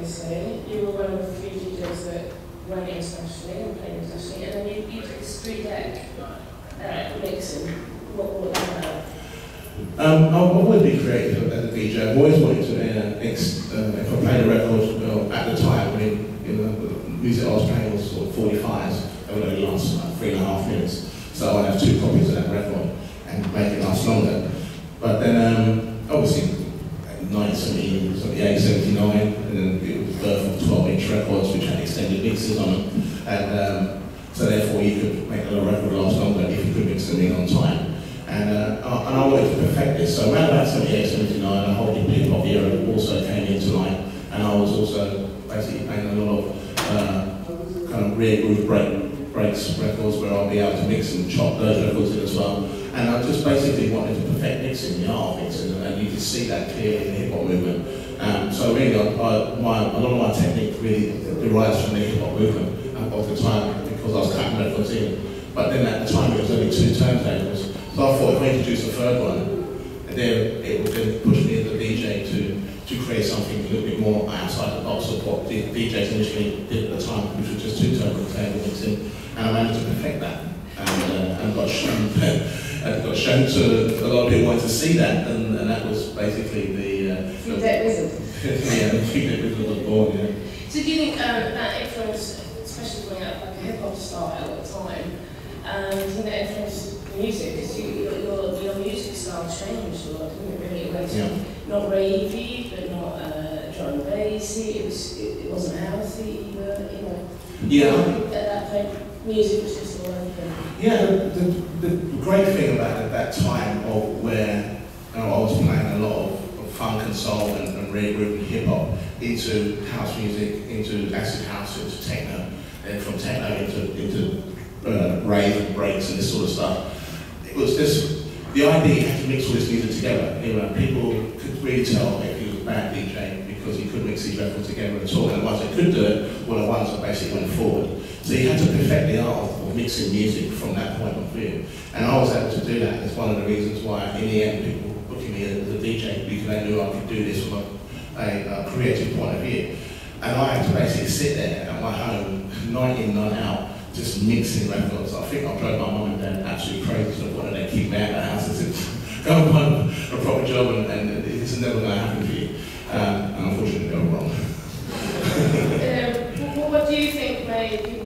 obviously. You were one of the few DJs that went internationally and played internationally, and then you did this 3-deck mixing. What was that? I've always been creative as a DJ. I've always wanted to mix. If I played a record, well, at the time, the music I was playing was sort of 45s. They would only last like 3.5 minutes. So I'd have 2 copies of that record and make it last longer. But then, obviously, 1978, 79, and then it was the birth of 12-inch records which had extended mixes on them. And so therefore you could make a record last longer if you could mix them in on time. And I wanted to perfect this. So around about 78, 79, the whole hip-hop era also came into line. And I was also basically playing a lot of kind of rear groove breaks records where I'll be able to mix and chop those records in as well. And I just basically wanted to perfect mixing, the art of mixing, and you can see that clearly in the hip-hop movement. So really, a lot of my technique really derives from the hip-hop movement of the time because I was cutting records in. But then at the time it was only 2 turntables. So I thought if I introduced a 3rd one, and then it would then push me as a DJ to create something a little bit more outside the box of what the DJs initially did at the time, which was just 2 turntable mixing. And I managed to perfect that. And got shown to a lot of people wanted to see that, and that was basically the 3-deck wizard. Yeah, the 3-deck wizard was born, yeah. So do you think that influence, especially coming out of like a hip-hop style at the time, do you think that influenced the music? Because your music style changed a lot, didn't it really? It went not ravey, but not drum and bassy, it wasn't housey either, you know. Yeah. At that point, music was just all open. Yeah, the great thing about that time of where I was playing a lot of funk and soul and reggae group and hip hop into house music, into acid house, into techno, and from techno into rave and breaks and this sort of stuff. It was just the idea you had to mix all this music together. You know, people could really tell if he was a bad DJ because he couldn't mix these records together at all. And the ones that could do it were the ones that basically went forward. So you had to perfect the art of mixing music from that point of view. And I was able to do that. It's one of the reasons why, in the end, people were booking me as a DJ because they knew I could do this from a creative point of view. And I had to basically sit there at my home, night in, night out, just mixing records. I think I drove my mum and dad absolutely crazy. So why don't they keep me out of the house and said, go and buy